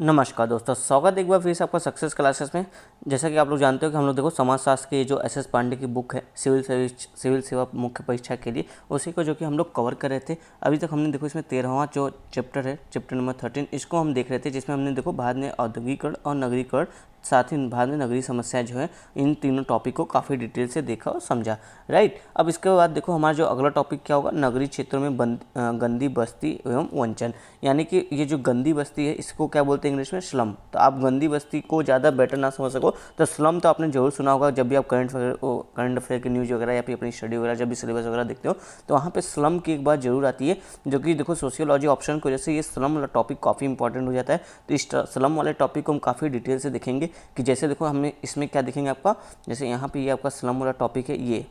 नमस्कार दोस्तों, स्वागत है एक बार फिर से आपका सक्सेस क्लासेस में। जैसा कि आप लोग जानते हो कि हम लोग देखो समाजशास्त्र की जो एस पांडे की बुक है सिविल सेवा मुख्य परीक्षा के लिए, उसी को जो कि हम लोग कवर कर रहे थे। अभी तक हमने देखो इसमें 13वां जो चैप्टर है, चैप्टर नंबर 13, इसको हम देख रहे थे, जिसमें हमने देखो भारत में औद्योगिकरण और नगरीकरण, साथ ही भारत में नगरीय समस्याएं जो है, इन तीनों टॉपिक को काफ़ी डिटेल से देखा और समझा। राइट, अब इसके बाद देखो हमारा जो अगला टॉपिक क्या होगा, नगरीय क्षेत्रों में गंदी बस्ती एवं वंचन। यानी कि ये जो गंदी बस्ती है, इसको क्या बोलते हैं इंग्लिश में, स्लम। तो आप गंदी बस्ती को ज़्यादा बेटर ना समझ सको तो स्लम तो आपने जरूर सुना होगा। जब भी आप करंट अफेयर की न्यूज़ वगैरह या फिर अपनी स्टडी वगैरह जब भी सिलेबस वगैरह देखते हो, तो वहाँ पे स्लम की एक बात जरूर आती है, जो कि देखो सोशियोलॉजी ऑप्शन की वजह से ये स्लम वाला टॉपिक काफ़ी इंपॉर्टेंट हो जाता है। तो इस स्लम वाले टॉपिक को हम काफ़ी डिटेल से देखेंगे कि जैसे देखो हमें इसमें क्या देखेंगे आपका, जैसे यहाँ पे ये आपका स्लम वाला टॉपिक है ये,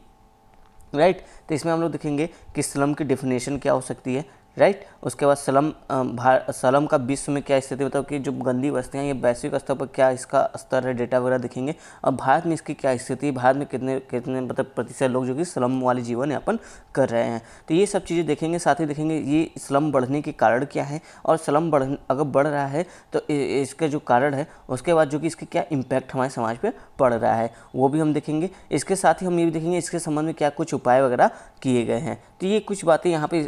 राइट। तो इसमें हम लोग देखेंगे कि स्लम की डेफिनेशन क्या हो सकती है, राइट। उसके बाद स्लम का विश्व में क्या स्थिति, मतलब कि जो गंदी बस्तियाँ ये वैश्विक स्तर पर क्या इसका स्तर है, डेटा वगैरह देखेंगे। और भारत में इसकी क्या स्थिति है, भारत में कितने कितने मतलब प्रतिशत लोग जो कि स्लम वाले जीवन यापन कर रहे हैं, तो ये सब चीज़ें देखेंगे। साथ ही देखेंगे ये स्लम बढ़ने के कारण क्या है, और स्लम अगर बढ़ रहा है तो इसका जो कारण है, उसके बाद जो कि इसके क्या इम्पैक्ट हमारे समाज पर पड़ रहा है, वो भी हम देखेंगे। इसके साथ ही हम ये भी देखेंगे इसके संबंध में क्या कुछ उपाय वगैरह किए गए हैं। तो ये कुछ बातें यहाँ पे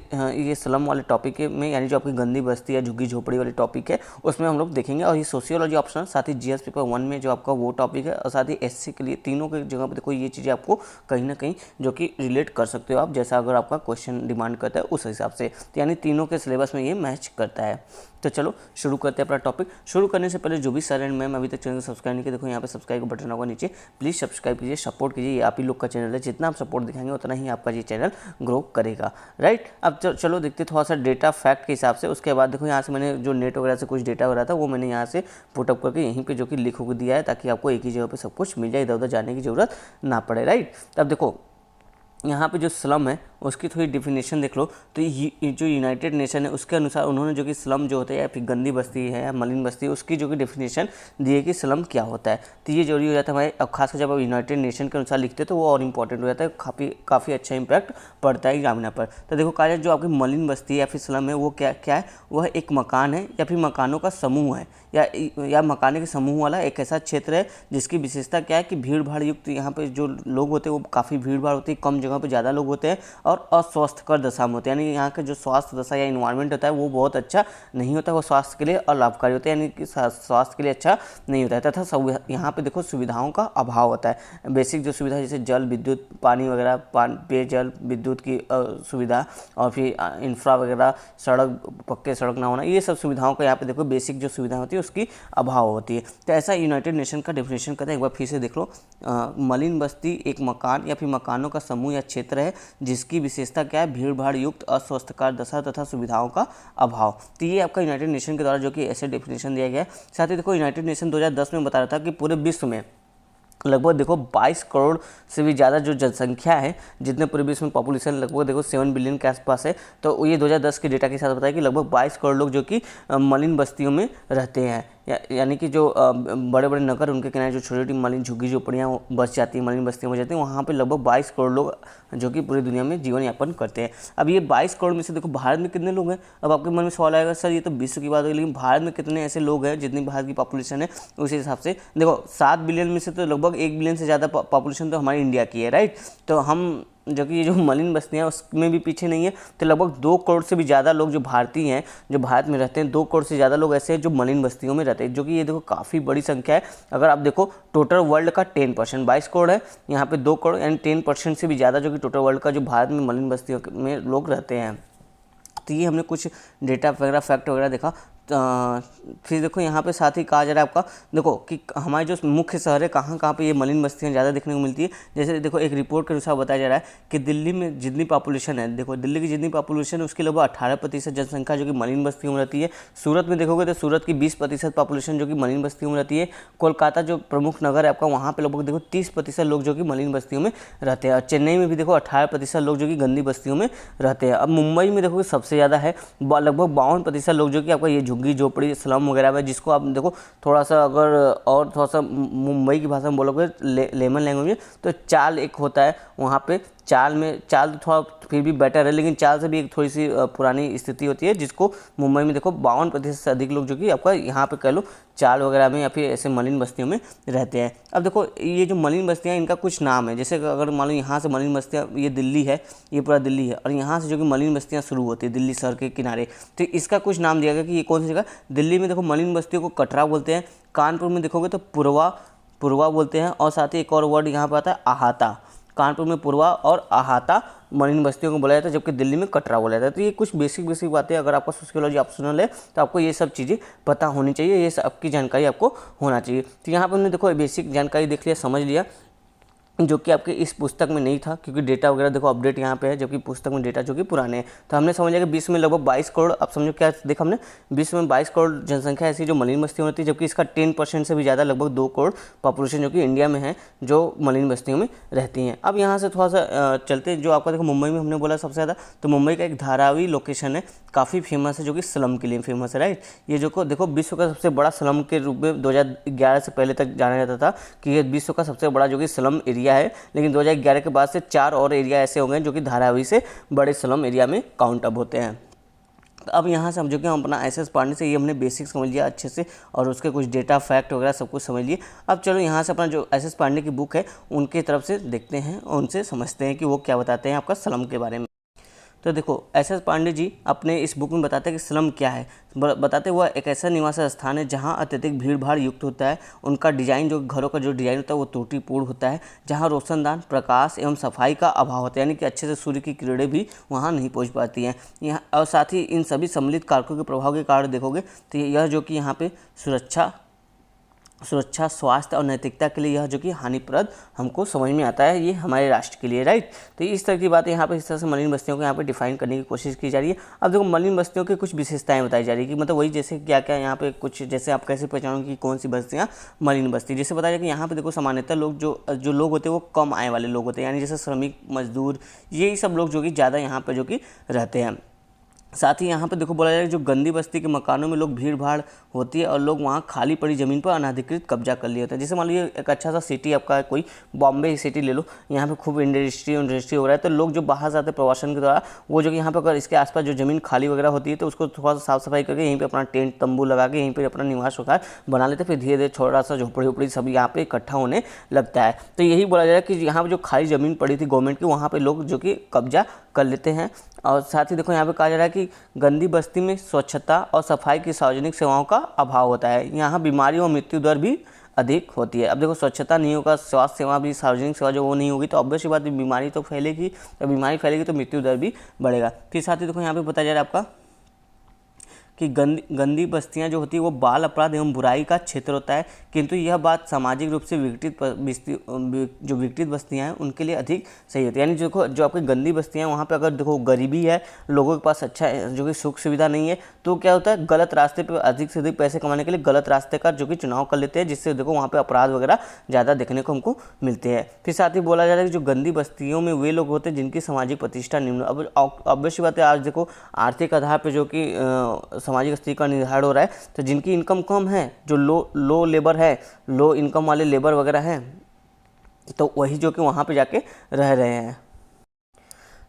ये स्लम वाले टॉपिक में, यानी जो आपकी गंदी बस्ती या झुग्गी झोपड़ी वाली टॉपिक है, उसमें हम लोग देखेंगे। और ये सोशियोलॉजी ऑप्शनल, साथ ही जीएस पेपर 1 में जो आपका वो टॉपिक है, और साथ ही एससी के लिए, तीनों की जगह पर देखो ये चीज़ें आपको कहीं ना कहीं जो कि रिलेट कर सकते हो आप, जैसा अगर आपका क्वेश्चन डिमांड करता है उस हिसाब से। तो यानी तीनों के सिलेबस में ये मैच करता है। तो चलो शुरू करते हैं अपना टॉपिक। शुरू करने से पहले जो भी सर एंड मैम अभी तक चैनल को सब्सक्राइब नहीं किया, देखो यहाँ पे सब्सक्राइब का बटन होगा नीचे, प्लीज़ सब्सक्राइब कीजिए, सपोर्ट कीजिए। ये आप ही लोग का चैनल है, जितना आप सपोर्ट दिखाएंगे उतना ही आपका ये चैनल ग्रो करेगा, राइट। अब चलो देखते थोड़ा सा डेटा फैक्ट के हिसाब से। उसके बाद देखो यहाँ से मैंने जो नेट वगैरह से कुछ डेटा वगैरह था वो मैंने यहाँ से पुटअप करके यहीं पर जो कि लिख दिया है, ताकि आपको एक ही जगह पर सब कुछ मिल जाए, इधर उधर जाने की जरूरत ना पड़े, राइट। अब देखो यहाँ पे जो स्लम है उसकी थोड़ी डिफिनेशन देख लो। तो ये जो यूनाइटेड नेशन है उसके अनुसार उन्होंने जो कि स्लम जो होता है या फिर गंदी बस्ती है या मलिन बस्ती है, उसकी जो कि डेफिनेशन दी है कि स्लम क्या होता है। तो ये जरूरी हो जाता है हमारे, अब खासकर जब आप यूनाइटेड नेशन के अनुसार लिखते हैं तो वो और इंपॉर्टेंट हो जाता है, काफ़ी अच्छा इंपैक्ट पड़ता है ग्रामीण पर। तो देखो कहा जाए जो आपकी मलिन बस्ती है या फिर स्लम है वो क्या है, वह एक मकान है या फिर मकानों का समूह है, या मकाने के समूह वाला एक ऐसा क्षेत्र है जिसकी विशेषता क्या है कि भीड़ भाड़ युक्त, यहाँ पे जो लोग होते हैं वो काफ़ी भीड़ भाड़ होती है, कम जगह पे ज़्यादा लोग होते हैं, और अस्वस्थकर दशा में होते हैं। यानी यहाँ का जो स्वास्थ्य दशा या इन्वायरमेंट होता है वो बहुत अच्छा नहीं होता है, वो स्वास्थ्य के लिए अलाभकारी होता है, यानी कि स्वास्थ्य के लिए अच्छा नहीं होता है। तथा यहाँ पे देखो सुविधाओं का अभाव होता है। बेसिक जो सुविधा जैसे जल, विद्युत, पानी वगैरह, पेयजल, विद्युत की सुविधा, और फिर इंफ्रा वगैरह, सड़क, पक्के सड़क ना होना, ये सब सुविधाओं का यहाँ पे देखो बेसिक जो सुविधा होती है उसकी अभाव होती है। तो ऐसा यूनाइटेड नेशन का डेफिनेशन करता है, एक बार फिर से देख लो। मलिन बस्ती एक मकान या फिर मकानों का समूह या क्षेत्र है जिसकी विशेषता क्या है, भीड़ भाड़ युक्त, अस्वस्थकर दशा तथा सुविधाओं का अभाव। तो ये आपका यूनाइटेड नेशन के द्वारा जो कि ऐसे डेफिनेशन दिया गया है। साथ ही देखो यूनाइटेड नेशन 2010 में बता रहा था कि पूरे विश्व में लगभग देखो 22 करोड़ से भी ज़्यादा जो जनसंख्या है, जितने पूरे विश्व में पॉपुलेशन लगभग देखो 7 बिलियन के आसपास है। तो ये 2010 के डेटा के साथ बताया कि लगभग 22 करोड़ लोग जो कि मलिन बस्तियों में रहते हैं, यानी कि जो बड़े बड़े नगर उनके किनारे जो छोटी छोटी मलिन झुग्गी झोपड़ियाँ बस जाती हैं, मलिन बस्तियाँ बस जाती हैं, वहाँ पे लगभग 22 करोड़ लोग जो कि पूरी दुनिया में जीवन यापन करते हैं। अब ये 22 करोड़ में से देखो भारत में कितने लोग हैं। अब आपके मन में सवाल आएगा सर ये तो विश्व की बात है, लेकिन भारत में कितने ऐसे लोग हैं, जितनी भारत की पॉपुलेशन है उस हिसाब से देखो 7 बिलियन में से तो लगभग 1 बिलियन से ज़्यादा पॉपुलेशन तो हमारी इंडिया की है, राइट। तो हम जो कि ये जो मलिन बस्तियाँ उसमें भी पीछे नहीं है। तो लगभग 2 करोड़ से भी ज़्यादा लोग जो भारतीय हैं, जो भारत में रहते हैं, 2 करोड़ से ज़्यादा लोग ऐसे हैं जो मलिन बस्तियों में रहते हैं, जो कि ये देखो काफ़ी बड़ी संख्या है। अगर आप देखो टोटल वर्ल्ड का 10%, 22 करोड़ है, यहाँ पे 2 करोड़, यानी 10% से भी ज़्यादा जो कि टोटल वर्ल्ड का जो भारत में मलिन बस्तियों में लोग रहते हैं। तो ये हमने कुछ डेटा वगैरह फैक्ट वगैरह देखा। फिर देखो यहाँ पे साथ ही कहा जा रहा है आपका, देखो कि हमारे जो मुख्य शहर है कहाँ पे ये मलिन बस्तियाँ ज़्यादा देखने को मिलती है। जैसे देखो एक रिपोर्ट के अनुसार बताया जा रहा है कि दिल्ली में जितनी पॉपुलेशन है, देखो दिल्ली की जितनी पॉपुलेशन है उसकी लगभग 18% जनसंख्या जो कि मलिन बस्तियों में रहती है। सूरत में देखोगे तो सूरत की 20% पॉपुलेशन जो कि मलिन बस्तियों में रहती है। कोलकाता जो प्रमुख नगर है आपका, वहाँ पर लगभग देखो 30% लोग जो कि मलिन बस्तियों में रहते हैं। और चेन्नई में भी देखो 18% लोग जो कि गंदी बस्तियों में रहते हैं। अब मुंबई में देखो सबसे ज़्यादा है, लगभग 52% लोग जो कि आपका ये झुग्गी झोपड़ी स्लम वगैरह में, जिसको आप देखो थोड़ा सा अगर और थोड़ा सा मुंबई की भाषा में बोलोगे लेमन लैंग्वेज में, तो चाल एक होता है वहाँ पे चाल तो थोड़ा फिर भी बेटर है, लेकिन चाल से भी एक थोड़ी सी पुरानी स्थिति होती है, जिसको मुंबई में देखो 52% से अधिक लोग जो कि आपका यहाँ पे कह लो चाल वगैरह में या फिर ऐसे मलिन बस्तियों में रहते हैं। अब देखो ये जो मलिन बस्तियाँ इनका कुछ नाम है, जैसे अगर मान लो यहाँ से मलिन बस्तियाँ, ये दिल्ली है, ये पूरा दिल्ली है, और यहाँ से जो कि मलिन बस्तियाँ शुरू होती है दिल्ली शहर के किनारे, तो इसका कुछ नाम दिया गया कि ये कौन सी जगह। दिल्ली में देखो मलिन बस्तियों को कटरा बोलते हैं, कानपुर में देखोगे तो पुरवा बोलते हैं, और साथ ही एक और वर्ड यहाँ पर आता है अहाता। कानपुर में पुरवा और अहाता मलिन बस्तियों को बोला जाता है, जबकि दिल्ली में कटरा बोला जाता है। तो ये कुछ बेसिक बातें, अगर आपका सोशियोलॉजी ऑप्शनल है तो आपको ये सब चीज़ें पता होनी चाहिए, ये सब की जानकारी आपको होना चाहिए। तो यहाँ पर हमने देखो बेसिक जानकारी देख लिया, समझ लिया, जो कि आपके इस पुस्तक में नहीं था, क्योंकि डेटा वगैरह देखो अपडेट यहाँ पे है, जबकि पुस्तक में डेटा जो कि पुराने हैं। तो हमने समझ लिया कि विश्व में लगभग 22 करोड़, अब समझो क्या देखा हमने, विश्व में 22 करोड़ जनसंख्या ऐसी जो मलिन बस्तियों में होती है, जबकि इसका 10% से भी ज़्यादा लगभग 2 करोड़ पॉपुलेशन जो कि इंडिया में है जो मलिन बस्तियों में रहती हैं। अब यहाँ से थोड़ा सा चलते, जो आपका देखो मुंबई में हमने बोला सबसे ज़्यादा, तो मुंबई का एक धारावी लोकेशन है, काफ़ी फेमस है, जो कि स्लम के लिए फेमस है, राइट। ये जो को देखो विश्व का सबसे बड़ा स्लम के रूप में 2011 से पहले तक जाना जाता था कि ये विश्व का सबसे बड़ा जो कि स्लम एरिया है, लेकिन 2011 के बाद से 4 और एरिया ऐसे हो गए जो कि धारावी से बड़े स्लम एरिया में काउंट अप होते हैं। तो अब यहाँ से हम जो कि हम अपना एसएस पांडे से ये हमने बेसिक समझ लिया अच्छे से, और उसके कुछ डेटा फैक्ट वगैरह सब कुछ समझ लिए। अब चलो यहाँ से अपना जो एसएस पांडे की बुक है उनकी तरफ से देखते हैं, उनसे समझते हैं कि वो क्या बताते हैं आपका स्लम के बारे में। तो देखो एसएस पांडे जी अपने इस बुक में बताते हैं कि स्लम क्या है। बताते हुआ एक ऐसा निवास स्थान है जहाँ अत्यधिक भीड़ भाड़ युक्त होता है, उनका डिजाइन, जो घरों का जो डिजाइन होता है वो त्रुटिपूर्ण होता है, जहाँ रोशनदान, प्रकाश एवं सफाई का अभाव होता है, यानी कि अच्छे से सूर्य की किरणें भी वहाँ नहीं पहुँच पाती हैं यहाँ। और साथ ही इन सभी सम्मिलित कारकों के प्रभाव के कारण देखोगे तो यह जो कि यहाँ पे सुरक्षा, स्वास्थ्य और नैतिकता के लिए यह जो कि हानिप्रद हमको समझ में आता है, ये हमारे राष्ट्र के लिए, राइट। तो इस तरह की बातें यहाँ पे इस तरह से मलिन बस्तियों को यहाँ पे डिफाइन करने की कोशिश की जा रही है। अब देखो मलिन बस्तियों की कुछ विशेषताएं बताई जा रही है कि मतलब वही जैसे क्या क्या यहाँ पे कुछ, जैसे आप कैसे पहचानोगे कि कौन सी बस्तियाँ मलिन बस्ती, जैसे बताया जाए कि यहाँ पे देखो सामान्यतः लोग जो लोग होते हैं वो कम आय वाले लोग होते हैं, यानी जैसे श्रमिक, मजदूर, यही सब लोग जो कि ज़्यादा यहाँ पर जो कि रहते हैं। साथ ही यहाँ पे देखो बोला जाए जो गंदी बस्ती के मकानों में लोग भीड़ भाड़ होती है और लोग वहाँ खाली पड़ी ज़मीन पर अनाधिकृत कब्जा कर लिए होते हैं। जैसे मान लीजिए एक अच्छा सा सिटी आपका है, कोई बॉम्बे सिटी ले लो, यहाँ पे खूब इंडस्ट्री हो रहा है, तो लोग जो बाहर से आते हैं प्रवासन के द्वारा, वो जो कि यहाँ पे अगर इसके आसपास जो ज़मीन खाली वगैरह होती है तो उसको थोड़ा सा साफ सफाई करके यहीं पर अपना टेंट तंबू लगा के यहीं पर अपना निवास वगैरह बना लेते हैं, फिर धीरे धीरे छोटा सा झोपड़ी सब यहाँ पे इकट्ठा होने लगता है। तो यही बोला जा रहा है कि यहाँ पर जो खाली ज़मीन पड़ी थी गवर्नमेंट की, वहाँ पर लोग जो कि कब्जा कर लेते हैं। और साथ ही देखो यहाँ पे कहा जा रहा है कि गंदी बस्ती में स्वच्छता और सफाई की सार्वजनिक सेवाओं का अभाव होता है, यहाँ बीमारी और मृत्यु दर भी अधिक होती है। अब देखो स्वच्छता नहीं होगा, स्वास्थ्य सेवा भी, सार्वजनिक सेवा जो वो नहीं होगी, तो ऑब्वियस बात है बीमारी तो फैलेगी, तो बीमारी फैलेगी तो मृत्यु दर भी बढ़ेगा। फिर साथ ही देखो यहाँ पे बताया जा रहा है आपका कि गंदी बस्तियां जो होती है वो बाल अपराध एवं बुराई का क्षेत्र होता है, किंतु यह बात सामाजिक रूप से विकसित बस्तियां हैं उनके लिए अधिक सही होती है। यानी देखो जो आपकी गंदी बस्तियां हैं वहाँ पे अगर देखो गरीबी है, लोगों के पास अच्छा जो कि सुख सुविधा नहीं है, तो क्या होता है गलत रास्ते पर अधिक से अधिक पैसे कमाने के लिए गलत रास्ते का जो कि चुनाव कर लेते हैं, जिससे देखो वहाँ पर अपराध वगैरह ज़्यादा देखने को हमको मिलते हैं। फिर साथ ही बोला जा रहा है कि जो गंदी बस्तियों में वे लोग होते हैं जिनकी सामाजिक प्रतिष्ठा निम्न। अब ऑब्वियस बात है आज देखो आर्थिक आधार पर जो कि सामाजिक स्थिति का निर्धारण हो रहा है, तो जिनकी इनकम कम है, जो लो लेबर है, लो इनकम वाले लेबर वगैरह हैं, तो वही जो कि वहाँ पे जाके रह रहे हैं।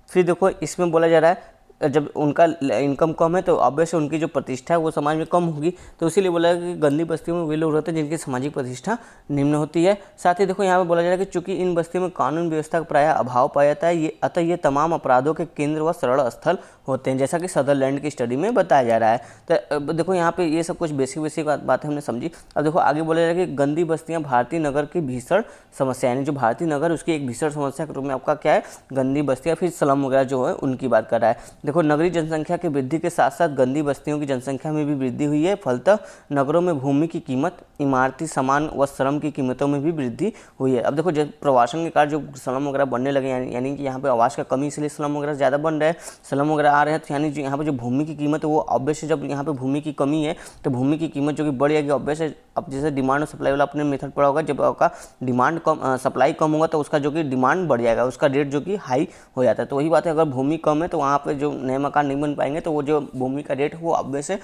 फिर देखो इसमें बोला जा रहा है जब उनका इनकम कम है तो ऑब्वियसली उनकी जो प्रतिष्ठा है वो समाज में कम होगी, तो इसीलिए बोला कि गंदी बस्तियों में वे लोग रहते हैं जिनकी सामाजिक प्रतिष्ठा निम्न होती है। साथ ही देखो यहाँ पे बोला जा रहा है कि चूंकि इन बस्तियों में कानून व्यवस्था का प्रायः अभाव पाया जाता है, अतः ये तमाम अपराधों के केंद्र व शरण स्थल होते हैं, जैसा कि सदरलैंड की स्टडी में बताया जा रहा है। तो देखो यहाँ पे ये सब कुछ बेसिक बातें हमने समझी। अब देखो आगे बोला जा रहा है कि गंदी बस्तियाँ भारतीय नगर की भीषण समस्या, यानी जो भारतीय नगर उसकी एक भीषण समस्या के रूप में आपका क्या है गंदी बस्तियाँ, फिर स्लम वगैरह जो है उनकी बात कर रहा है। देखो नगरीय जनसंख्या की वृद्धि के साथ साथ गंदी बस्तियों की जनसंख्या में भी वृद्धि हुई है, फलतः नगरों में भूमि की कीमत, इमारती सामान व श्रम की कीमतों में भी वृद्धि हुई है। अब देखो जब प्रवासन के कारण जो स्लम वगैरह बनने लगे, यानी कि यहाँ पे आवास का कमी, इसलिए स्लम वगैरह ज़्यादा बन रहे हैं, स्लम वगैरह आ रहे हैं, तो यानी जो यहाँ पे जो भूमि की कीमत है वो ऑब्वियसली जब यहाँ पे भूमि की कमी है तो भूमि की कीमत जो कि बढ़ जाएगी ऑब्वियसली। अब जैसे डिमांड और सप्लाई वाला अपने मेथड पड़ा होगा, जब आपका डिमांड कम सप्लाई कम होगा तो उसका जो कि डिमांड बढ़ जाएगा, उसका रेट जो कि हाई हो जाता है। तो वही बात है अगर भूमि कम है तो वहाँ पे जो नए मकान नहीं बन पाएंगे, तो वो जो भूमि का रेट वो ऑब्वियसली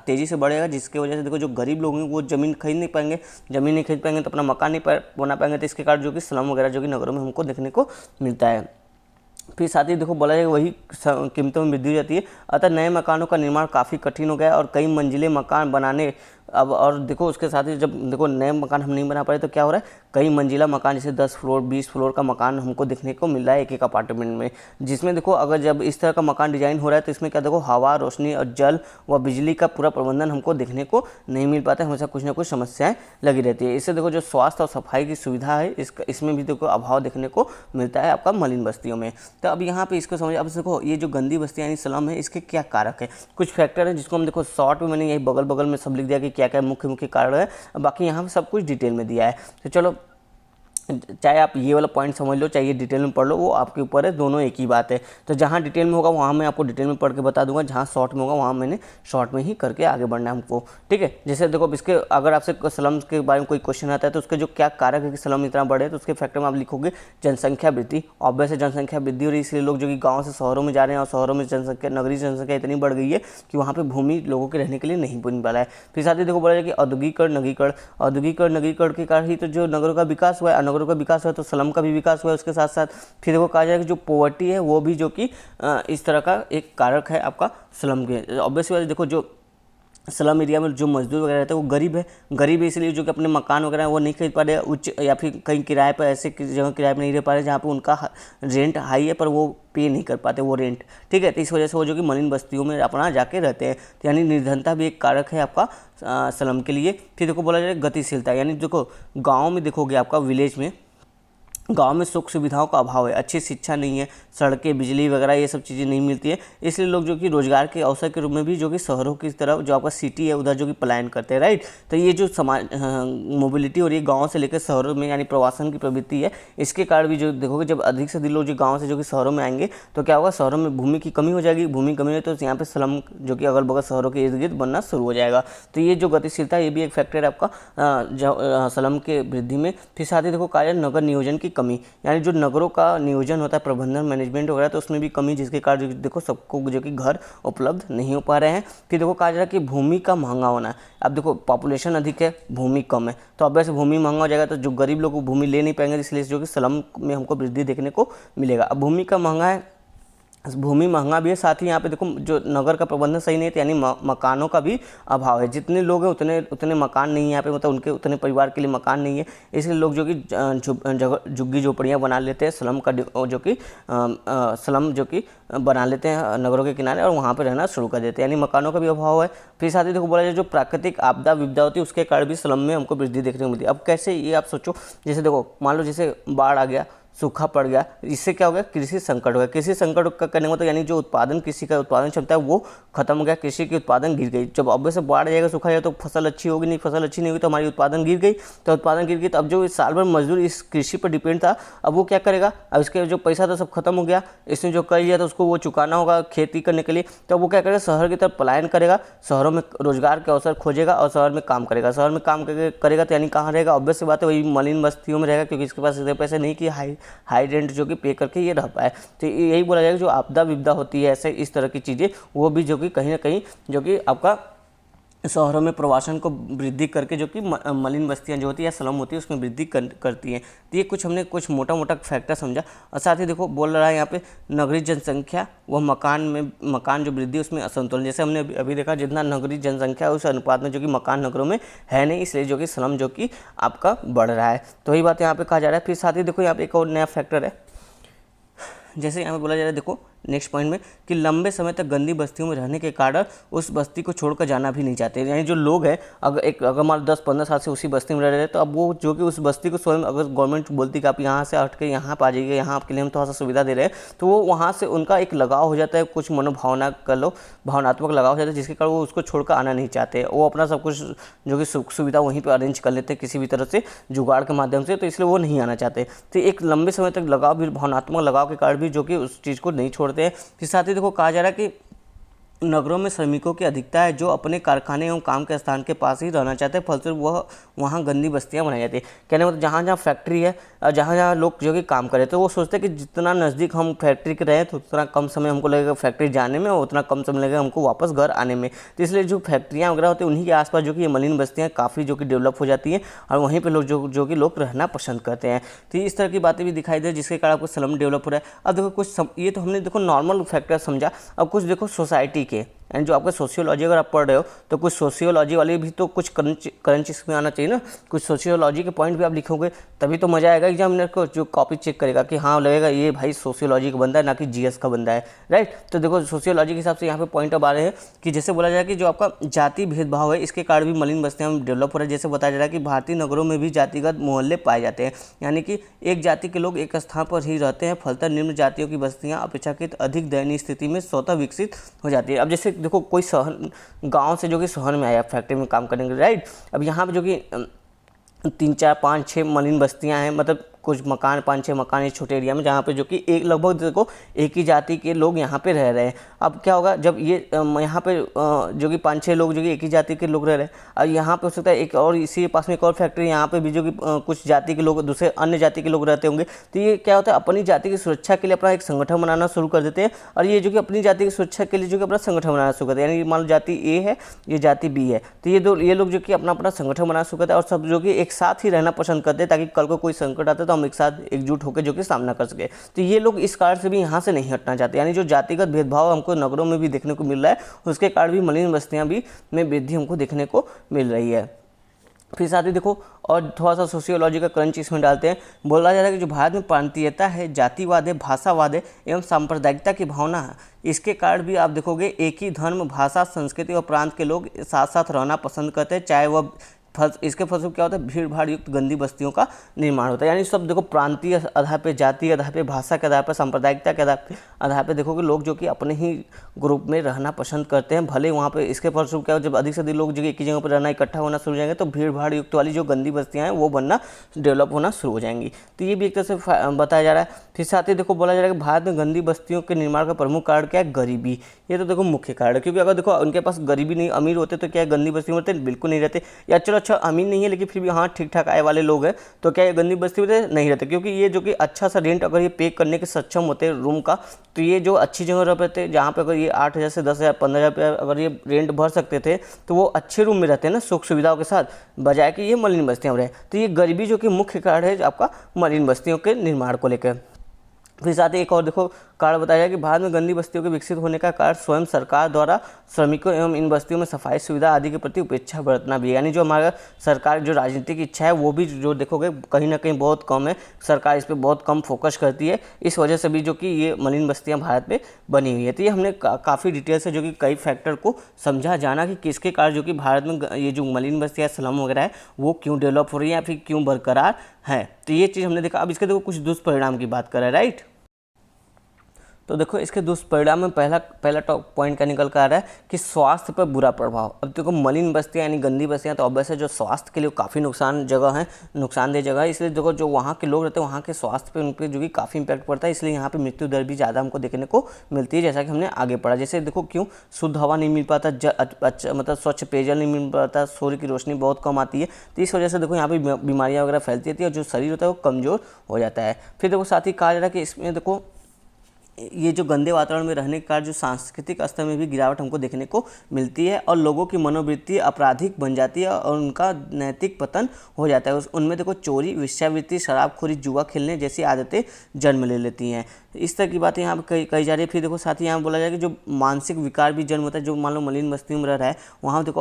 तेज़ी से बढ़ेगा, जिसकी वजह से देखो जो गरीब लोग हैं वो ज़मीन खरीद नहीं पाएंगे, ज़मीन नहीं खरीद पाएंगे तो अपना मकान नहीं बना पाएंगे, तो इसके कारण जो कि स्लम वगैरह जो कि नगरों में हमको देखने को मिलता है। फिर साथ ही देखो बोला जाएगा वही कीमतों में वृद्धि हो जाती है। अतः नए मकानों का निर्माण काफ़ी कठिन हो गया है और कई मंजिले मकान बनाने अब, और देखो उसके साथ ही जब देखो नए मकान हम नहीं बना पाए तो क्या हो रहा है, कई मंजिला मकान जैसे 10 फ्लोर 20 फ्लोर का मकान हमको देखने को मिल रहा है एक एक अपार्टमेंट में, जिसमें देखो अगर जब इस तरह का मकान डिजाइन हो रहा है तो इसमें क्या देखो हवा रोशनी और जल व बिजली का पूरा प्रबंधन हमको देखने को नहीं मिल पाता है, हमेशा कुछ ना कुछ समस्याएं लगी रहती है। इससे देखो जो स्वास्थ्य और सफाई की सुविधा है इसमें भी देखो अभाव देखने को मिलता है आपका मलिन बस्तियों में। तो अब यहाँ पे इसको समझ, अब देखो ये जो गंदी बस्तियाँ यानी स्लम है इसके क्या कारक है, कुछ फैक्टर है जिसको हम देखो शॉर्ट में मैंने यही बगल बगल में सब लिख दिया कि क्या क्या मुख्य मुख्य कारण है, बाकी यहाँ पे सब कुछ डिटेल में दिया है। तो चलो चाहे आप ये वाला पॉइंट समझ लो चाहे ये डिटेल में पढ़ लो, वो आपके ऊपर है, दोनों एक ही बात है। तो जहाँ डिटेल में होगा वहाँ मैं आपको डिटेल में पढ़ के बता दूंगा, जहाँ शॉर्ट में होगा वहाँ मैंने शॉर्ट में ही करके आगे बढ़ना है हमको, ठीक है। जैसे देखो इसके अगर आपसे स्लम के बारे में कोई क्वेश्चन आता है तो उसके जो क्या कारक है कि स्लम इतना बढ़े, तो उसके फैक्टर में आप लिखोगे जनसंख्या वृद्धि। ऑब्वियस है जनसंख्या वृद्धि हो रही है, इसलिए लोग जो कि गाँव से शहरों में जा रहे हैं और शहरों में जनसंख्या नगरीय जनसंख्या इतनी बढ़ गई है कि वहाँ पर भूमि लोगों के रहने के लिए नहीं बन पा रहा है। फिर साथ ही देखो बोला जाए कि औद्योगिकरण नगरीकरण के कारण ही तो जो नगरों का विकास हुआ है, नगरों का विकास हुआ तो स्लम का भी विकास हुआ है उसके साथ साथ। फिर देखो कहा जाए कि जो पॉवर्टी है वो भी जो कि इस तरह का एक कारक है आपका स्लम के। ऑब्वियसली देखो जो स्लम एरिया में जो मजदूर वगैरह रहते हैं वो गरीब है इसलिए जो कि अपने मकान वगैरह वो नहीं खरीद पा रहे, उच्च या फिर कहीं किराए पर ऐसे जगह किराए पर नहीं रह पा रहे जहाँ पे उनका रेंट हाई है पर वो पे नहीं कर पाते वो रेंट, ठीक है। तो इस वजह से वो जो कि मलिन बस्तियों में अपना जाके रहते हैं, तो यानी निर्धनता भी एक कारक है आपका स्लम के लिए। फिर देखो बोला जाए गतिशीलता, यानी देखो गाँव में देखोगे आपका विलेज में गांव में सुख सुविधाओं का अभाव है, अच्छी शिक्षा नहीं है, सड़कें बिजली वगैरह ये सब चीज़ें नहीं मिलती है, इसलिए लोग जो कि रोजगार के अवसर के रूप में भी जो कि शहरों की तरफ जो आपका सिटी है उधर जो कि पलायन करते हैं, राइट। तो ये जो समाज मोबिलिटी हो रही है गाँव से लेकर शहरों में यानी प्रवासन की प्रवृत्ति है, इसके कारण भी जो देखोगे जब अधिक से अधिक लोग जो गाँव से जो कि शहरों में आएंगे तो क्या होगा, शहरों में भूमि की कमी हो जाएगी, भूमि कमी है तो यहाँ पे स्लम जो कि अगल बगल शहरों के इर्द गिर्द बनना शुरू हो जाएगा। तो ये जो गतिशीलता है ये भी एक फैक्टर है आपका स्लम के वृद्धि में। फिर साथ ही देखो कार्य नगर नियोजन की कमी, यानी जो नगरों का नियोजन होता है प्रबंधन मैनेजमेंट वगैरह तो उसमें भी कमी, जिसके कारण देखो सबको जो कि घर उपलब्ध नहीं हो पा रहे हैं। फिर देखो कहा जा रहा है कि भूमि का महंगा होना है। अब देखो पॉपुलेशन अधिक है भूमि कम है तो अब वैसे भूमि महंगा हो जाएगा, तो जो गरीब लोग भूमि ले नहीं पाएंगे, इसलिए जो कि स्लम में हमको वृद्धि देखने को मिलेगा। अब भूमि का महंगा है, भूमि महंगा भी है, साथ ही यहाँ पे देखो जो नगर का प्रबंधन सही नहीं है, यानी मकानों का भी अभाव है। जितने लोग हैं उतने मकान नहीं है यहाँ पे, मतलब उनके उतने परिवार के लिए मकान नहीं है, इसलिए लोग जो कि झुग्गी झोपड़ियाँ बना लेते हैं, स्लम का जो कि स्लम जो कि बना लेते हैं नगरों के किनारे और वहाँ पे रहना शुरू कर देते हैं, यानी मकानों का भी अभाव है। फिर साथ ही देखो बोला जाए जो प्राकृतिक आपदा विपदा होती है उसके कारण भी स्लम में हमको वृद्धि देखने को मिलती है। अब कैसे ये आप सोचो, जैसे देखो मान लो जैसे बाढ़ आ गया, सूखा पड़ गया, इससे क्या हो गया, कृषि संकट हो गया। कृषि संकट का करने का मतलब यानी जो उत्पादन कृषि का उत्पादन क्षमता है वो खत्म हो गया, कृषि की उत्पादन गिर गई। जब अब से बाढ़ जाएगा सूखा जाएगा तो फसल अच्छी होगी नहीं, फसल अच्छी नहीं होगी तो हमारी उत्पादन गिर गई, तो उत्पादन गिर गई तो अब जो इस साल भर मजदूर इस कृषि पर डिपेंड था अब वो क्या करेगा, अब इसके जो पैसा था सब खत्म हो गया, इसने जो कर लिया था उसको वो चुकाना होगा खेती करने के लिए, तो वो क्या करेगा, शहर की तरफ पलायन करेगा, शहरों में रोजगार के अवसर खोजेगा और शहर में काम करेगा। शहर में काम करेगा तो यानी कहाँ रहेगा, ऑब्वियस सी बात है वही मलिन बस्तियों में रहेगा, क्योंकि इसके पास इतने पैसे नहीं कि हाई रेंट जो कि पे करके ये रह पाए। तो यही बोला जाएगा जो आपदा विपदा होती है ऐसे इस तरह की चीज़ें वो भी जो कि कहीं ना कहीं जो कि आपका शहरों में प्रवासन को वृद्धि करके जो कि मलिन बस्तियां जो होती है स्लम होती है उसमें वृद्धि करती हैं। तो ये हमने कुछ मोटा मोटा फैक्टर समझा। और साथ ही देखो बोल रहा है यहाँ पे नगरीय जनसंख्या व मकान जो वृद्धि उसमें असंतुलन, जैसे हमने अभी देखा जितना नगरीय जनसंख्या है उस अनुपात में जो कि मकान नगरों में है नहीं, इसलिए जो कि स्लम जो कि आपका बढ़ रहा है। तो वही बात यहाँ पे कहा जा रहा है। फिर साथ ही देखो यहाँ पे एक और नया फैक्टर है, जैसे यहाँ पे बोला जा रहा है देखो नेक्स्ट पॉइंट में कि लंबे समय तक गंदी बस्तियों में रहने के कारण उस बस्ती को छोड़कर जाना भी नहीं चाहते। यानी जो लोग हैं अगर मान 10-15 साल से उसी बस्ती में रह रहे हैं तो अब वो जो कि उस बस्ती को स्वयं अगर गवर्नमेंट बोलती कि आप यहाँ से हट के यहाँ पर आ जाइए, यहाँ आपके लिए हम थोड़ा सा सुविधा दे रहे हैं, तो वो वहाँ से उनका एक लगाव हो जाता है, कुछ मनोभावना कर लो भावनात्मक लगाव हो जाता है, जिसके कारण वो उसको छोड़कर आना नहीं चाहते। वो अपना सब कुछ जो कि सुख सुविधा वहीं पर अरेंज कर लेते हैं किसी भी तरह से जुगाड़ के माध्यम से, तो इसलिए वो नहीं आना चाहते। तो एक लंबे समय तक लगाव भी भावनात्मक लगाव के कारण भी जो कि उस चीज़ को नहीं छोड़ते हैं। फिर साथ ही देखो कहा जा रहा है कि नगरों में श्रमिकों की अधिकता है जो अपने कारखाने एवं काम के स्थान के पास ही रहना चाहते हैं, फलस्वरूप वह वहाँ गंदी बस्तियाँ बनाई जाती है। कहने मतलब जहाँ जहाँ फैक्ट्री है, जहाँ जहाँ लोग जो कि काम करें, तो वो सोचते हैं कि जितना नज़दीक हम फैक्ट्री के रहें तो उतना कम समय हमको लगेगा फैक्ट्री जाने में और उतना कम समय लगेगा हमको वापस घर आने में। तो इसलिए जो फैक्ट्रियाँ वगैरह होती हैं उन्हीं के आसपास जो कि ये मलिन बस्तियाँ काफ़ी जो कि डेवलप हो जाती हैं और वहीं पर लोग जो कि लोग रहना पसंद करते हैं। तो इस तरह की बातें भी दिखाई दे जिसके कारण आपको स्लम डेवलप हो रहा है। अब देखो कुछ ये तो हमने देखो नॉर्मल फैक्टर समझा, अब कुछ देखो सोसाइटी के एंड जो आपका सोशियोलॉजी अगर आप पढ़ रहे हो तो कुछ सोशियोलॉजी वाले भी तो कुछ करंट इसमें आना चाहिए ना, कुछ सोशियोलॉजी के पॉइंट भी आप लिखोगे तभी तो मजा आएगा एग्जामिनर को, जो कॉपी चेक करेगा कि हाँ लगेगा ये भाई सोशियोलॉजी का बंदा है ना कि जीएस का बंदा है, राइट। तो देखो सोशियोलॉजी के हिसाब से यहाँ पे पॉइंट अब आ रहे हैं कि जैसे बोला जाए कि जो आपका जाति भेदभाव है इसके कारण भी मलिन बस्तियाँ डेवलप हो रहा है। जैसे बताया जा रहा है कि भारतीय नगरों में भी जातिगत मोहल्ले पाए जाते हैं, यानी कि एक जाति के लोग एक स्थान पर ही रहते हैं, फलतः निम्न जातियों की बस्तियाँ अपेक्षाकृत अधिक दयनीय स्थिति में स्वतः विकसित हो जाती है। अब जैसे देखो कोई शहर गांव से जो कि शहर में आया फैक्ट्री में काम करने के लिए, राइट। अब यहाँ पे जो कि 3 4 5 6 मलिन बस्तियाँ हैं, मतलब कुछ मकान 5 6 मकान इस छोटे एरिया में जहाँ पे जो कि एक लगभग देखो एक ही जाति के लोग यहाँ पे रह रहे हैं। अब क्या होगा जब ये यहाँ पे जो कि 5 6 लोग जो कि एक ही जाति के लोग रह रहे हैं, और यहाँ पे हो सकता है एक और इसी पास में एक और फैक्ट्री यहाँ पे भी जो कि कुछ जाति के लोग दूसरे अन्य जाति के लोग रहते होंगे। तो ये क्या होता है अपनी जाति की सुरक्षा के लिए अपना एक संगठन बनाना शुरू कर देते हैं, और ये जो कि अपनी जाति की सुरक्षा के लिए जो कि अपना संगठन बनाना शुरू करते हैं। यानी मान लो जाति ए है, ये जाति बी है, तो ये लोग जो कि अपना अपना संगठन बनाना शुरू करते हैं और सब जो कि एक साथ ही रहना पसंद करते हैं ताकि कल को कोई संकट आता है तो हम एक साथ एकजुट होकर जो कि सामना कर सके। तो ये लोग इस कारण से भी यहाँ से नहीं हटना चाहते, यानी जो जातिगत भेदभाव हमको नगरों में भी देखने को मिल रहा है उसके कारण भी मलिन बस्तियाँ भी में वृद्धि हमको देखने को मिल रही है। फिर साथ ही देखो और थोड़ा सा सोशियोलॉजी का क्रंच इसमें डालते हैं। बोला जा रहा है कि जो भारत में प्रांतीयता है, जातिवाद है, भाषावाद है एवं सांप्रदायिकता की भावना है, इसके कारण भी आप देखोगे एक ही धर्म, भाषा, संस्कृति और प्रांत के लोग साथ साथ रहना पसंद करते हैं, चाहे वह इसके फलस्वरूप क्या होता है भीड़ भाड़ युक्त गंदी बस्तियों का निर्माण होता है। यानी सब देखो प्रांतीय आधार पे, जाति आधार पे, भाषा के आधार पर, सांप्रदायिकता के आधार पे देखोगे लोग जो कि अपने ही ग्रुप में रहना पसंद करते हैं, भले वहाँ पे इसके फलस्वरूप क्या हो जब अधिक से अधिक लोग जो एक ही जगह पर रहना इकट्ठा होना शुरू हो जाएंगे तो भीड़ भाड़ युक्त वाली जो गंदी बस्तियाँ हैं वो बनना डेवलप होना शुरू हो जाएंगी। तो ये भी एक तरह से बताया जा रहा है। फिर साथ ही देखो बोला जा रहा है कि भारत में गंदी बस्तियों के निर्माण का प्रमुख कारण क्या है, गरीबी। ये तो देखो मुख्य कारण है, क्योंकि अगर देखो उनके पास गरीबी नहीं, अमीर होते तो क्या गंदी बस्ती में रहते, बिल्कुल नहीं रहते। या चलो अच्छा अमीर नहीं है लेकिन फिर भी हाँ ठीक ठाक आय वाले लोग हैं तो क्या ये गंदी बस्ती में नहीं रहते, क्योंकि ये जो कि अच्छा सा रेंट अगर ये पे करने के सक्षम होते हैं रूम का, तो ये जो अच्छी जगह रह पाते जहाँ पे अगर ये 8,000 से 10,000 15,000 रुपया अगर ये रेंट भर सकते थे तो वो अच्छे रूम में रहते हैं ना सुख सुविधाओं के साथ, बजाय कि ये मलिन बस्तियाँ रहे। तो ये गरीबी जो कि मुख्य कारण है आपका मलिन बस्तियों के निर्माण को लेकर। फिर साथ ही एक और देखो कारण बताया जाए कि भारत में गंदी बस्तियों के विकसित होने का कारण स्वयं सरकार द्वारा श्रमिकों एवं इन बस्तियों में सफाई सुविधा आदि के प्रति उपेक्षा बरतना भी है। यानी जो हमारा सरकार जो राजनीतिक इच्छा है वो भी जो देखोगे कहीं ना कहीं बहुत कम है, सरकार इस पर बहुत कम फोकस करती है, इस वजह से भी जो कि ये मलिन बस्तियाँ भारत में बनी हुई है। तो ये हमने काफ़ी डिटेल से जो कि कई फैक्टर को समझा जाना कि किसके कारण जो कि भारत में ये जो मलिन बस्तियाँ स्लम वगैरह है वो क्यों डेवलप हो रही है या फिर क्यों बरकरार है। तो ये चीज़ हमने देखा। अब इसके देखो कुछ दुष्परिणाम की बात करें, राइट। तो देखो इसके दुष्परिणाम में पहला टॉप पॉइंट का निकल कर आ रहा है कि स्वास्थ्य पर बुरा प्रभाव। अब देखो मलिन बस्तियाँ यानी गंदी बस्तियाँ तो ऑब्वियस है जो स्वास्थ्य के लिए काफ़ी नुकसानदेह जगह है, इसलिए देखो जो वहाँ के लोग रहते हैं वहाँ के स्वास्थ्य पे उन पर जो कि काफ़ी इंपैक्ट पड़ता है, इसलिए यहाँ पे मृत्यु दर भी ज़्यादा हमको देखने को मिलती है, जैसा कि हमने आगे पढ़ा। जैसे देखो क्यों शुद्ध हवा नहीं मिल पाता, मतलब स्वच्छ पेयजल नहीं मिल पाता, सूर्य की रोशनी बहुत कम आती है, तो इस वजह से देखो यहाँ पर बीमारियाँ वगैरह फैलती रहती है और जो शरीर होता है वो कमज़ोर हो जाता है। फिर देखो साथ ही कहा जा रहा है कि इसमें देखो ये जो गंदे वातावरण में रहने के कारण जो सांस्कृतिक स्तर में भी गिरावट हमको देखने को मिलती है और लोगों की मनोवृत्ति आपराधिक बन जाती है और उनका नैतिक पतन हो जाता है। उनमें देखो चोरी, वेश्यावृत्ति, शराबखोरी, जुआ खेलने जैसी आदतें जन्म ले लेती हैं। इस तरह की बातें यहाँ पर कही जा रही है। फिर देखो साथ ही यहाँ बोला जाए कि जो मानसिक विकार भी जन्म होता है, जो मान लो मलिन बस्ती में रह रहा है वहाँ देखो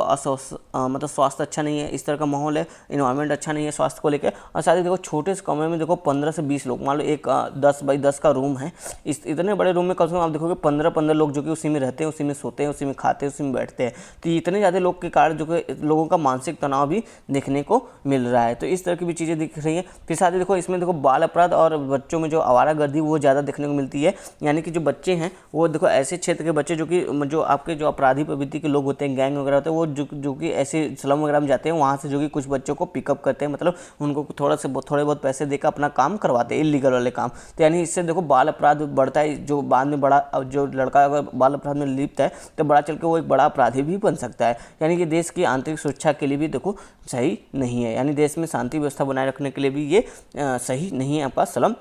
मतलब स्वास्थ्य अच्छा नहीं है, इस तरह का माहौल है, इन्वायरमेंट अच्छा नहीं है स्वास्थ्य को लेकर। और साथ ही देखो छोटे से कमरे में देखो 15 से 20 लोग, मान लो एक 10 बाई 10 का रूम है, इतने बड़े रूम में कम से कम आप देखोगे 15 लोग जो कि उसी में रहते हैं, उसी में सोते हैं, उसी में खाते हैं, उसी में बैठते हैं। तो इतने ज़्यादा लोग के कारण जो कि लोगों का मानसिक तनाव भी देखने को मिल रहा है। तो इस तरह की भी चीज़ें दिख रही हैं। फिर साथ ही देखो इसमें देखो बाल अपराध और बच्चों में जो आवारागर्दी वो ज़्यादा देखने को मिलती है। यानी कि जो बच्चे हैं वो देखो ऐसे क्षेत्र के बच्चे जो आपके जो अपराधी प्रवृत्ति के लोग होते हैं, गैंग वगैरह होते हैं, वो जो कि ऐसे स्लम वगैरह में जाते हैं, वहाँ से जो कि कुछ बच्चों को पिकअप करते हैं, मतलब उनको थोड़े बहुत पैसे देकर अपना काम करवाते हैं, इलीगल वाले काम। तो यानी इससे देखो बाल अपराध बढ़ता है, है, जो बाद में बड़ा, जो लड़का अगर बाल अपराध में लिप्त है तो बड़ा चल के वो एक बड़ा अपराधी भी बन सकता है। यानी कि देश की आंतरिक सुरक्षा के लिए भी देखो सही नहीं है, यानी देश में शांति व्यवस्था बनाए रखने के लिए भी ये सही नहीं है आपका श्रम।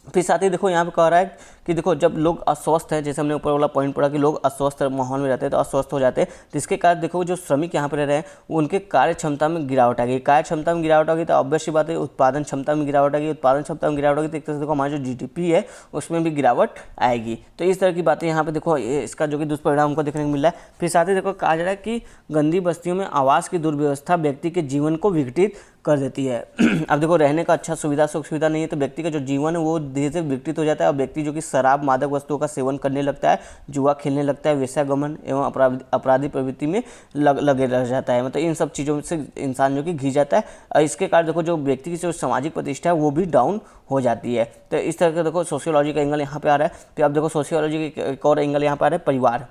फिर साथ ही देखो यहाँ पे कह रहा है कि देखो जब लोग अस्वस्थ हैं, जैसे हमने ऊपर वाला पॉइंट पढ़ा कि लोग अस्वस्थ माहौल में रहते हैं तो अस्वस्थ हो जाते हैं, तो इसके कारण देखो जो श्रमिक यहाँ पर रह रहे हैं वो उनके कार्य क्षमता में गिरावट आ गई। कार्य क्षमता में गिरावट आ गई तो ऑब्वियस सी बात है उत्पादन क्षमता में गिरावट आ गई। उत्पादन क्षमता में गिरावट आ गई तो एक तरह से देखो हमारा जो GDP है उसमें भी गिरावट आएगी। तो इस तरह की बातें यहाँ पे देखो इसका जो कि दुष्परिणाम हमको देखने को मिल रहा है। फिर साथ ही देखो कहा जा रहा है कि गंदी बस्तियों में आवास की दुर्व्यवस्था व्यक्ति के जीवन को विघटित कर देती है। अब देखो रहने का अच्छा सुविधा सुख सुविधा नहीं है तो व्यक्ति का जो जीवन है वो धीरे धीरे विघटित हो जाता है और व्यक्ति जो कि शराब मादक वस्तुओं का सेवन करने लगता है, जुआ खेलने लगता है, वेश्यागमन एवं अपराधी प्रवृत्ति में लगे रह जाता है। मतलब इन सब चीज़ों से इंसान जो कि घिस जाता है और इसके कारण देखो जो व्यक्ति की जो सामाजिक प्रतिष्ठा है वो भी डाउन हो जाती है। तो इस तरह का देखो सोशियोलॉजी का एंगल यहाँ पे आ रहा है। फिर अब देखो सोशियोलॉजी का एक और एंगल यहाँ पे आ रहा है परिवार।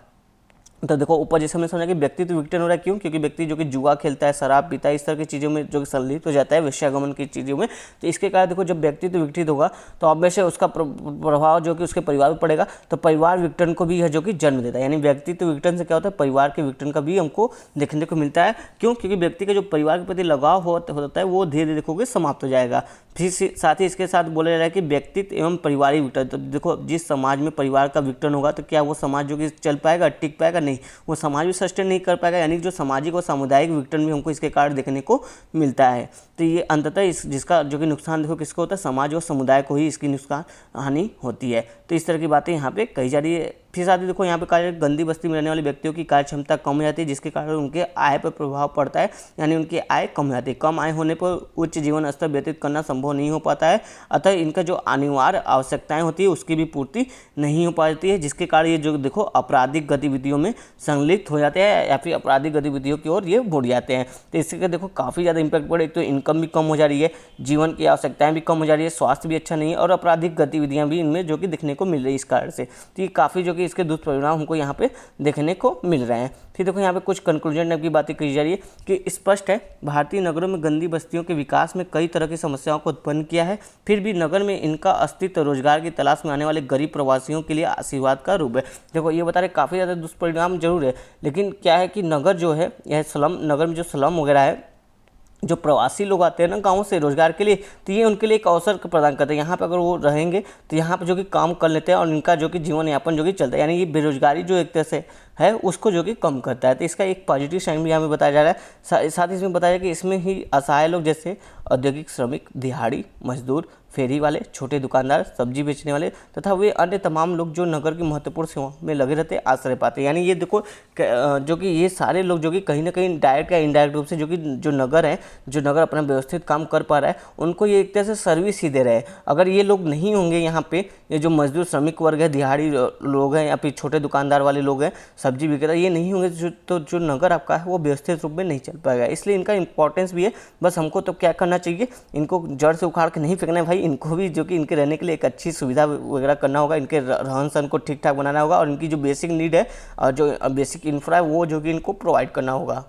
तो देखो ऊपर जैसे हमने समझा कि व्यक्ति तो विघटन हो रहा है, क्यों? क्योंकि व्यक्ति जो कि जुआ खेलता है, शराब पीता है, इस तरह की चीज़ों में जो कि संलिप्त हो जाता है, वेश्यागमन की चीज़ों में, तो इसके कारण देखो जब व्यक्ति तो विघटित होगा तो ऑब्वियस है उसका प्रभाव जो कि उसके परिवार पर पड़ेगा। तो परिवार विघटन को भी है जो कि जन्म देता है। यानी व्यक्ति तो विघटन से क्या होता है, परिवार के विघटन का भी हमको देखने को मिलता है। क्यों? क्योंकि व्यक्ति का जो परिवार के प्रति लगाव होता है वो धीरे धीरे देखोगे समाप्त हो जाएगा। फिर साथ ही इसके साथ बोला जा रहा है कि व्यक्तित्व एवं पारिवारिक विघटन। तो देखो जिस समाज में परिवार का विघटन होगा तो क्या वो समाज जो कि चल पाएगा, टिक पाएगा? नहीं, वो समाज भी सस्टेन नहीं कर पाएगा। यानी जो सामाजिक और सामुदायिक विघटन भी हमको इसके कारण देखने को मिलता है। तो ये अंततः जिसका जो कि नुकसान देखो किसको होता है, समाज और समुदाय को ही इसकी नुकसान हानि होती है। तो इस तरह की बातें यहाँ पे कही जा रही है। फिर साथ ही देखो यहाँ पे कहा गंदी बस्ती में रहने वाले व्यक्तियों की कार्य क्षमता कम हो जाती है, जिसके कारण उनके आय पर प्रभाव पड़ता है। यानी उनकी आय कम हो जाती है। कम आय होने पर उच्च जीवन स्तर व्यतीत करना संभव नहीं हो पाता है। अतः इनका जो अनिवार्य आवश्यकताएं होती है उसकी भी पूर्ति नहीं हो पाती है, जिसके कारण ये जो देखो आपराधिक गतिविधियों में संलिप्त हो जाते हैं या फिर आपराधिक गतिविधियों की ओर ये मुड़ जाते हैं। तो इससे देखो काफ़ी ज़्यादा इंपैक्ट पड़े। एक तो इनकम भी कम हो जा रही है, जीवन की आवश्यकताएं भी कम हो जा रही है, स्वास्थ्य भी अच्छा नहीं है और आपराधिक गतिविधियाँ भी इनमें जो कि देखने को मिल रही है इस कारण से। तो ये काफ़ी जो कि इसके दुष्परिणाम हमको यहाँ पे देखने को मिल रहे हैं। फिर देखो यहाँ पे कुछ कंक्लूजन टाइप की बातें कही जा रही है कि स्पष्ट है भारतीय नगरों में गंदी बस्तियों के विकास में कई तरह की समस्याओं को उत्पन्न किया है। फिर भी नगर में इनका अस्तित्व रोजगार की तलाश में आने वाले गरीब प्रवासियों के लिए आशीर्वाद का रूप है। देखो ये बता रहे काफ़ी ज़्यादा दुष्परिणाम जरूर है, लेकिन क्या है कि नगर जो है यह स्लम, नगर में जो स्लम वगैरह है, जो प्रवासी लोग आते हैं ना गाँव से रोजगार के लिए, तो ये उनके लिए एक अवसर प्रदान करते हैं। यहाँ पे अगर वो रहेंगे तो यहाँ पे जो कि काम कर लेते हैं और इनका जो कि जीवन यापन जो कि चलता है। यानी ये बेरोजगारी जो एक तरह से है उसको जो कि कम करता है। तो इसका एक पॉजिटिव साइन भी यहाँ पे बताया जा रहा है। साथ ही इसमें बताया कि इसमें ही असहाय लोग जैसे औद्योगिक श्रमिक, दिहाड़ी मजदूर, फेरी वाले, छोटे दुकानदार, सब्जी बेचने वाले तथा वे अन्य तमाम लोग जो नगर की महत्वपूर्ण सेवाओं में लगे रहते आश्रय पाते हैं। यानी ये देखो जो कि ये सारे लोग जो कि कहीं ना कहीं डायरेक्ट या इनडायरेक्ट रूप से जो कि जो नगर है, जो नगर अपना व्यवस्थित काम कर पा रहा है, उनको ये एक तरह से सर्विस ही दे रहे हैं। अगर ये लोग नहीं होंगे यहाँ पे, ये जो मजदूर श्रमिक वर्ग है, दिहाड़ी लोग हैं या फिर छोटे दुकानदार वाले लोग हैं, सब्जी विक्रेता, ये नहीं होंगे तो जो नगर आपका है वो व्यवस्थित रूप में नहीं चल पाएगा। इसलिए इनका इंपॉर्टेंस भी है। बस हमको तो क्या करना चाहिए, इनको जड़ से उखाड़ के नहीं फेंकना है भाई, इनको भी जो कि इनके रहने के लिए एक अच्छी सुविधा वगैरह करना होगा, इनके रहन सहन को ठीक ठाक बनाना होगा और इनकी जो बेसिक नीड है और जो बेसिक इंफ्रा है वो जो कि इनको प्रोवाइड करना होगा।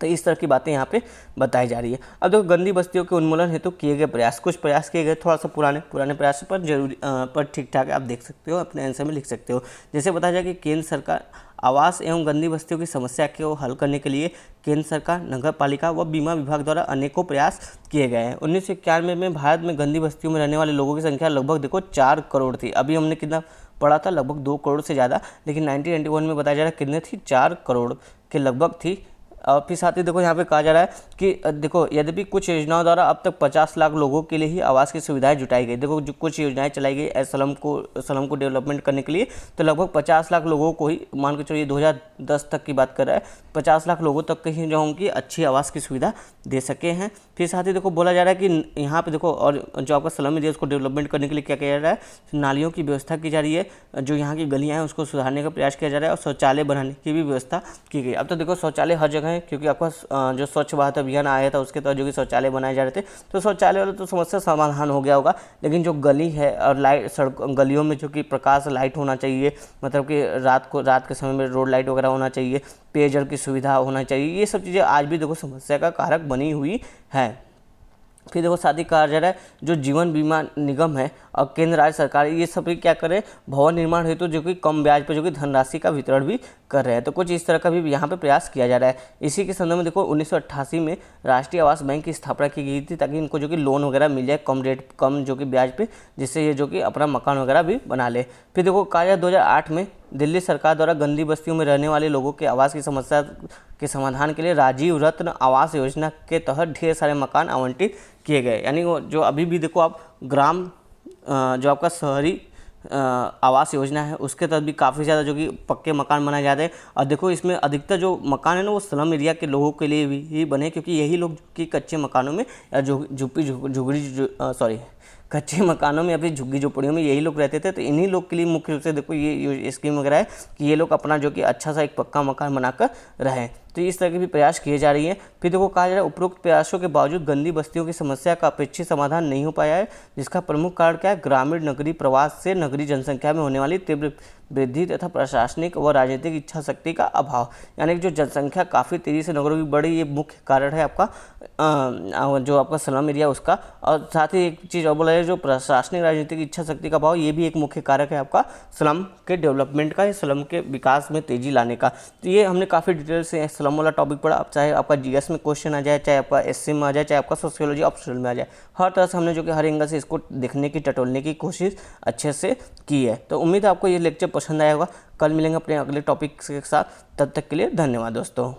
तो इस तरह की बातें यहाँ पे बताई जा रही है। अब देखो गंदी बस्तियों के उन्मूलन हेतु किए गए प्रयास, कुछ प्रयास किए गए, थोड़ा सा पुराने प्रयास पर जरूरी पर ठीक ठाक आप देख सकते हो, अपने आंसर में लिख सकते हो। जैसे बताया जाए कि केंद्र सरकार आवास एवं गंदी बस्तियों की समस्या को हल करने के लिए केंद्र सरकार, नगर पालिका व बीमा विभाग द्वारा अनेकों प्रयास किए गए हैं। 1991 में भारत में गंदी बस्तियों में रहने वाले लोगों की संख्या लगभग देखो 4 करोड़ थी। अभी हमने कितना पढ़ा था, लगभग 2 करोड़ से ज़्यादा, लेकिन 1991 में बताया जा रहा है कितने थी, 4 करोड़ के लगभग थी। और फिर साथ ही देखो यहाँ पे कहा जा रहा है कि देखो यद्यपि कुछ योजनाओं द्वारा अब तक 50 लाख लोगों के लिए ही आवास की सुविधाएं जुटाई गई। देखो जो कुछ योजनाएं चलाई गई स्लम को डेवलपमेंट करने के लिए, तो लगभग 50 लाख लोगों को ही, मान के चलिए 2010 तक की बात कर रहा है, 50 लाख लोगों तक के ही जो उनकी अच्छी आवास की सुविधा दे सके हैं। फिर साथ ही देखो बोला जा रहा है कि यहाँ पे देखो और जो आपका स्लम एरिया उसको डेवलपमेंट करने के लिए क्या किया जा रहा है, नालियों की व्यवस्था की जा रही है, जो यहाँ की गलियाँ हैं उसको सुधारने का प्रयास किया जा रहा है और शौचालय बनाने की भी व्यवस्था की गई। अब तो देखो शौचालय हर जगह है, क्योंकि आपका जो स्वच्छ भारत अभियान आया था उसके तहत जो कि शौचालय बनाए जा रहे थे, तो शौचालय वाला तो समस्या समाधान हो गया होगा। लेकिन जो गली है और लाइट, गलियों में जो कि प्रकाश लाइट होना चाहिए, मतलब कि रात के समय में रोड लाइट वगैरह होना चाहिए, पेयजल की सुविधा होना चाहिए, ये सब चीज़ें आज भी देखो समस्या का कारक बनी हुई है। फिर देखो साथ ही कहा जा रहा है जो जीवन बीमा निगम है और केंद्र राज्य सरकार ये सभी क्या कर रहे हैं, भवन निर्माण हेतु जो कि कम ब्याज पर जो कि धनराशि का वितरण भी कर रहे हैं। तो कुछ इस तरह का भी यहाँ पे प्रयास किया जा रहा है। इसी के संदर्भ में देखो 1988 में राष्ट्रीय आवास बैंक की स्थापना की गई थी ताकि इनको जो कि लोन वगैरह मिल जाए कम जो कि ब्याज पे, जिससे ये जो कि अपना मकान वगैरह भी बना ले। फिर देखो कहा जाए 2008 में दिल्ली सरकार द्वारा गंदी बस्तियों में रहने वाले लोगों के आवास की समस्या के समाधान के लिए राजीव रत्न आवास योजना के तहत ढेर सारे मकान आवंटित किए गए। यानी वो जो अभी भी देखो आप ग्राम जो आपका शहरी आवास योजना है उसके तहत भी काफ़ी ज़्यादा जो कि पक्के मकान बनाए जाते हैं। और देखो इसमें अधिकतर जो मकान है ना वो स्लम एरिया के लोगों के लिए भी ही बने, क्योंकि यही लोग कि कच्चे मकानों में या कच्चे मकानों में या फिर झुग्गी झोपड़ियों में यही लोग रहते थे। तो इन्हीं लोग के लिए मुख्य रूप से देखो ये स्कीम वगैरह है कि ये लोग अपना जो कि अच्छा सा एक पक्का मकान बनाकर रहें। तो इस तरह के भी प्रयास किए जा रही हैं। फिर देखो कहा जा रहा है उपरोक्त प्रयासों के बावजूद गंदी बस्तियों की समस्या का अपेक्षित समाधान नहीं हो पाया है, जिसका प्रमुख कारण क्या है, ग्रामीण नगरी प्रवास से नगरीय जनसंख्या में होने वाली तीव्र वृद्धि तथा प्रशासनिक व राजनीतिक इच्छा शक्ति का अभाव। यानी कि जो जनसंख्या काफ़ी तेज़ी से नगरों की बढ़ी, ये मुख्य कारण है आपका जो आपका स्लम एरिया उसका। और साथ ही एक चीज़ और बोला है, जो प्रशासनिक राजनीतिक इच्छा शक्ति का अभाव, ये भी एक मुख्य कारक है आपका स्लम के डेवलपमेंट का, स्लम के विकास में तेज़ी लाने का। तो ये हमने काफ़ी डिटेल से स्लम वाला टॉपिक पढ़ा। अब चाहे आपका जीएस में क्वेश्चन आ जाए, चाहे आपका एससी में आ जाए, चाहे आपका सोशियोलॉजी ऑप्शनल में आ जाए, हर तरह से हमने जो कि हर एंगल से इसको देखने की टटोलने की कोशिश अच्छे से की है। तो उम्मीद है आपको ये लेक्चर पसंद आया होगा। कल मिलेंगे अपने अगले टॉपिक के साथ, तब तक के लिए धन्यवाद दोस्तों।